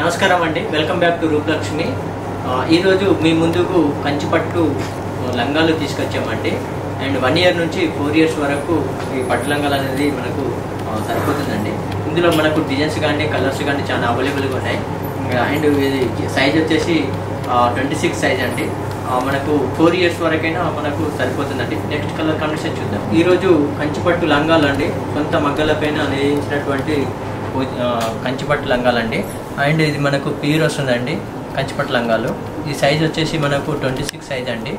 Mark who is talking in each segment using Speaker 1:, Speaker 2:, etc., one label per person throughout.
Speaker 1: నమస్కారం అండి, welcome back to Rupalakshmi. ఈరోజు మీ ముందుకు కంచిపట్టు లంగాలు తీసుకొచ్చామండి. అండ్ 1 ఇయర్ నుంచి 4 ఇయర్స్ వరకు ఈ పట్టు లంగాలు అనేది మనకు సరిపోతుందండి. ఇందులో మనకు డిజైన్స్ కానీ కలర్స్ కానీ చాలా అవైలబుల్గా ఉన్నాయి. అండ్ ఇది సైజ్ వచ్చేసి 26 సైజ్ అండి. మనకు 4 ఇయర్స్ వరకైనా మనకు సరిపోతుందండి. నెక్స్ట్ కలర్ కాంబినేషన్ చూద్దాం. ఈరోజు కంచిపట్టు లంగాలు అండి, కొంత మగ్గలపైన నేయించినటువంటి కంచిపట్టు లంగాలండి. అండ్ ఇది మనకు ప్యూర్ వస్తుందండి కంచిపట్టు లంగాలు. ఈ సైజ్ వచ్చేసి మనకు 26 సైజ్ అండి.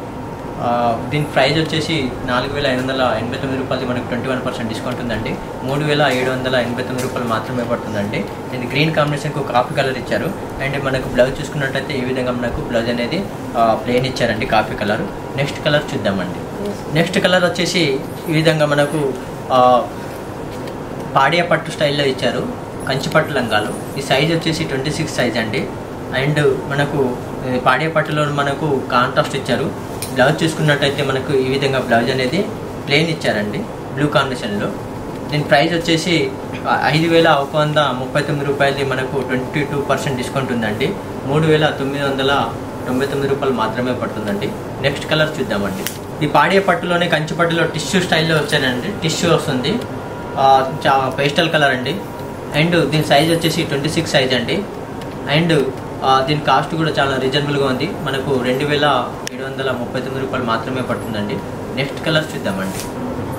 Speaker 1: దీని ప్రైస్ వచ్చేసి 4,589 రూపాయలు, మనకు 21% డిస్కౌంట్ ఉందండి. 3,789 రూపాయలు మాత్రమే పడుతుందండి. ఇది గ్రీన్ కాంబినేషన్కు కాఫీ కలర్ ఇచ్చారు. అండ్ మనకు బ్లౌజ్ చూసుకున్నట్టయితే ఈ విధంగా మనకు బ్లౌజ్ అనేది ప్లెయిన్ ఇచ్చారండి, కాఫీ కలర్. నెక్స్ట్ కలర్ చూద్దామండి. నెక్స్ట్ కలర్ వచ్చేసి ఈ విధంగా మనకు పాడియా పట్టు స్టైల్లో ఇచ్చారు కంచిపట్టు లంగాలు. ఈ సైజ్ వచ్చేసి 26 సైజ్ అండి. అండ్ మనకు పాడియా పట్టులో మనకు కాంట్రాస్ట్ ఇచ్చారు. బ్లౌజ్ చూసుకున్నట్టయితే మనకు ఈ విధంగా బ్లౌజ్ అనేది ప్లెయిన్ ఇచ్చారండి, బ్లూ కాంబినేషన్లో. దీని ప్రైస్ వచ్చేసి 5,139 రూపాయలది, మనకు 22% డిస్కౌంట్ ఉందండి. 3,999 రూపాయలు మాత్రమే పడుతుందండి. నెక్స్ట్ కలర్ చూద్దామండి. ఈ పాడియా పట్టులోనే కంచిపట్టులో టిష్యూ స్టైల్లో వచ్చానండి. టిష్యూ వస్తుంది, పేస్టల్ కలర్ అండి. అండ్ దీని సైజ్ వచ్చేసి 26 సైజ్ అండి. అండ్ దీని కాస్ట్ కూడా చాలా రీజనబుల్గా ఉంది, మనకు 2,739 రూపాయలు మాత్రమే పడుతుందండి. నెక్స్ట్ కలర్ చూద్దామండి.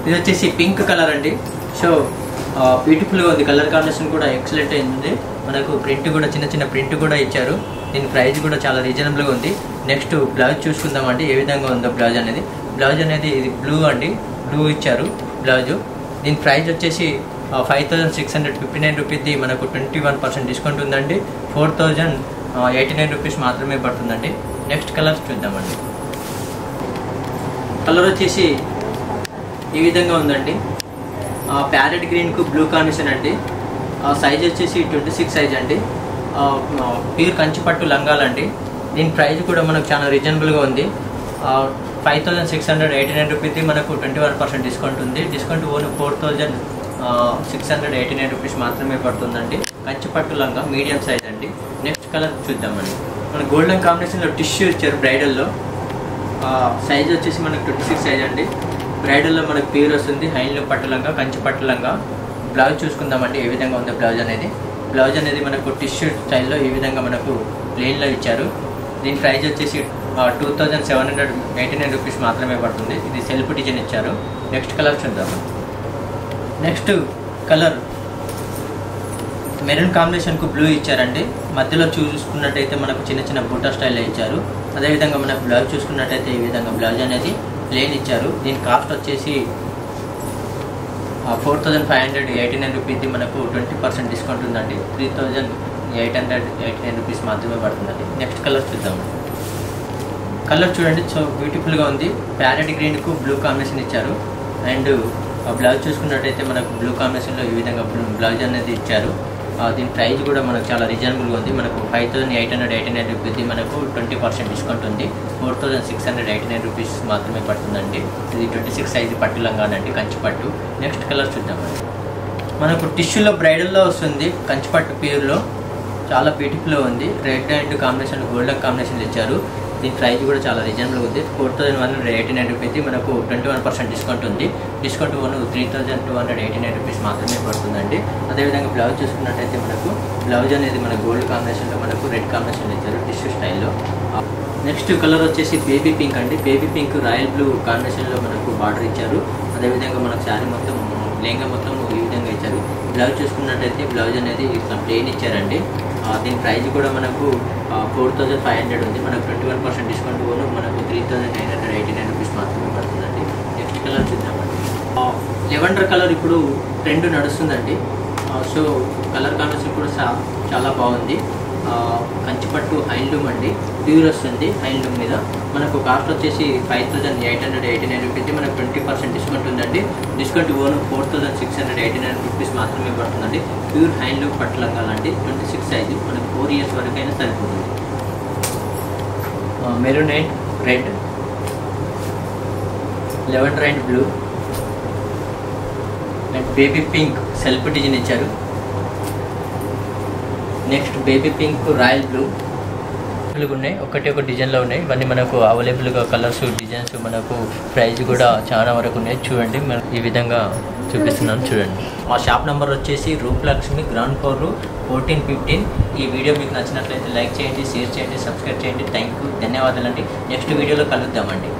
Speaker 1: ఇది వచ్చేసి పింక్ కలర్ అండి. సో బ్యూటిఫుల్గా ఉంది, కలర్ కాంబినేషన్ కూడా ఎక్సలెంట్ అయింది. మనకు ప్రింట్ కూడా చిన్న ప్రింట్ కూడా ఇచ్చారు. దీని ప్రైస్ కూడా చాలా రీజనబుల్గా ఉంది. నెక్స్ట్ బ్లౌజ్ చూసుకుందామండి, ఏ విధంగా ఉందో బ్లౌజ్ అనేది. బ్లౌజ్ అనేది ఇది బ్లూ అండి, బ్లూ ఇచ్చారు బ్లౌజు. దీని ప్రైస్ వచ్చేసి 5,659 రూపీస్ది, మనకు 21% డిస్కౌంట్ ఉందండి. 4,089 రూపీస్ మాత్రమే పడుతుందండి. నెక్స్ట్ కలర్స్ చూద్దామండి. కలర్ వచ్చేసి ఈ విధంగా ఉందండి, ప్యారెట్ గ్రీన్కు బ్లూ కాంబినేషన్ అండి. సైజ్ వచ్చేసి 26 సైజ్ అండి. ప్యూర్ కంచిపట్టు లంగాలండి. దీని ప్రైస్ కూడా మనకు చాలా రీజనబుల్గా ఉంది. 5,689 రూపీస్ది, మనకు 21% డిస్కౌంట్ ఉంది. డిస్కౌంట్ ఓన్ 4,689 రూపీస్ మాత్రమే పడుతుందండి. కంచిపట్టు లంగా మీడియం సైజ్ అండి. నెక్స్ట్ కలర్ చూద్దామండి. మన గోల్డెన్ కాంబినేషన్లో టిష్యూ ఇచ్చారు బ్రైడల్లో. సైజ్ వచ్చేసి మనకు 26 సైజ్ అండి. బ్రైడల్లో మనకు ప్యూర్ వస్తుంది, హైన్లూమ్ పట్టు లంగా, కంచిపట్టు లంగా. బ్లౌజ్ చూసుకుందామండి, ఏ విధంగా ఉందో బ్లౌజ్ అనేది. బ్లౌజ్ అనేది మనకు టిష్యూ స్టైల్లో ఈ విధంగా మనకు ప్లెయిన్లో ఇచ్చారు. దీని ప్రైస్ వచ్చేసి 2,789 రూపీస్ మాత్రమే పడుతుంది. ఇది సెల్ఫ్ డిజైన్ ఇచ్చారు. నెక్స్ట్ కలర్ చూద్దాము. నెక్స్ట్ కలర్ మెరూన్ కాంబినేషన్కు బ్లూ ఇచ్చారండి. మధ్యలో చూసుకున్నట్టయితే మనకు చిన్న బూటా స్టైల్లో ఇచ్చారు. అదేవిధంగా మనకు బ్లౌజ్ చూసుకున్నట్టయితే ఈ విధంగా బ్లౌజ్ అనేది ప్లెయిన్ ఇచ్చారు. దీని కాస్ట్ వచ్చేసి 4,589 రూపీస్ది, మనకు 20% డిస్కౌంట్ ఉందండి. 3,889 రూపీస్ మాత్రమే పడుతుందండి. నెక్స్ట్ కలర్ చూద్దాము. కలర్ చూడండి, సో బ్యూటిఫుల్గా ఉంది. ప్యారెట్ గ్రీన్కు బ్లూ కాంబినేషన్ ఇచ్చారు. అండ్ బ్లౌజ్ చూసుకున్నట్టయితే మనకు బ్లూ కాంబినేషన్లో ఈ విధంగా బ్లౌజ్ అనేది ఇచ్చారు. దీని ప్రైస్ కూడా మనకు చాలా రీజనబుల్గా ఉంది. మనకు 5,889 రూపీస్ది, మనకు 20% డిస్కౌంట్ ఉంది. 4,689 రూపీస్ మాత్రమే పడుతుందండి. ఇది 26 సైజు పట్టు లంగానండి, కంచిపట్టు. నెక్స్ట్ కలర్ చూద్దామండి. మనకు టిష్యూలో బ్రైడల్లో వస్తుంది, కంచిపట్టు ప్యూర్లో చాలా బ్యూటిఫుల్గా ఉంది. Red and combination golden combination ఇచ్చారు. దీని ప్రైస్ కూడా చాలా రీజనబుల్గా ఉంది. 4,189 రూపీస్ది, మనకు 21% డిస్కౌంట్ ఉంది. డిస్కౌంట్ 3,289 రూపీస్ మాత్రమే పడుతుందండి. అదేవిధంగా బ్లౌజ్ చూసుకున్నట్టయితే మనకు బ్లౌజ్ అనేది మన గోల్డ్ కాంబినేషన్లో మనకు రెడ్ కాంబినేషన్ ఇచ్చారు, టిష్యూ స్టైల్లో. నెక్స్ట్ కలర్ వచ్చేసి బేబీ పింక్ అండి. బేబీ పింక్ రాయల్ బ్లూ కాంబినేషన్లో మనకు బార్డర్ ఇచ్చారు. అదేవిధంగా మనకు శారీ మొత్తం లెహంగా మొత్తం ఈ విధంగా ఇచ్చారు. బ్లౌజ్ చూసుకున్నట్టయితే బ్లౌజ్ అనేది ఇట్లా ప్లెయిన్ ఇచ్చారండి. దీని ప్రైస్ కూడా మనకు 4,500 ఉంది. మనకు 21% డిస్కౌంట్ కూడా మనకు 3,989 రూపీస్ మాత్రమే పడుతుందండి. నెక్స్ట్ కలర్ చూద్దామండి. లెవెండర్ కలర్ ఇప్పుడు ట్రెండ్ నడుస్తుందండి. సో కలర్ కాంబినేషన్ కూడా చాలా బాగుంది. కంచిపట్టు హ్యాండ్లూమ్ అండి, ప్యూర్ వస్తుంది హ్యాండ్లూమ్ మీద. మనకు కాస్ట్ వచ్చేసి 5,889 రూపీస్, మనకు 20% డిస్కౌంట్ ఉందండి. డిస్కౌంట్ ఓన్ 4,689 రూపీస్ మాత్రమే పడుతుందండి. ప్యూర్ హ్యాండ్లూమ్ పట్టు లంగాలండి, 26 సైజు, మనకు 4 ఇయర్స్ వరకైనా సరిపోతుంది. Maroon and red, lavender and blue and baby pink self design ఇచ్చారు. Next baby pink, royal blue ఉన్నాయి. ఒకటి ఒక డిజైన్లో ఉన్నాయి. ఇవన్నీ మనకు అవైలబుల్గా కలర్స్, డిజైన్స్, మనకు ప్రైస్ కూడా చాలా వరకు ఉన్నాయి. చూడండి, ఈ విధంగా చూపిస్తున్నాను చూడండి. మా షాప్ నెంబర్ వచ్చేసి రూపలక్ష్మి, గ్రౌండ్ ఫ్లోర్ 1415. ఈ వీడియో మీకు నచ్చినట్లయితే లైక్ చేయండి, షేర్ చేయండి, సబ్స్క్రైబ్ చేయండి. థ్యాంక్ యూ, ధన్యవాదాలండి. నెక్స్ట్ వీడియోలో కలుద్దామండి.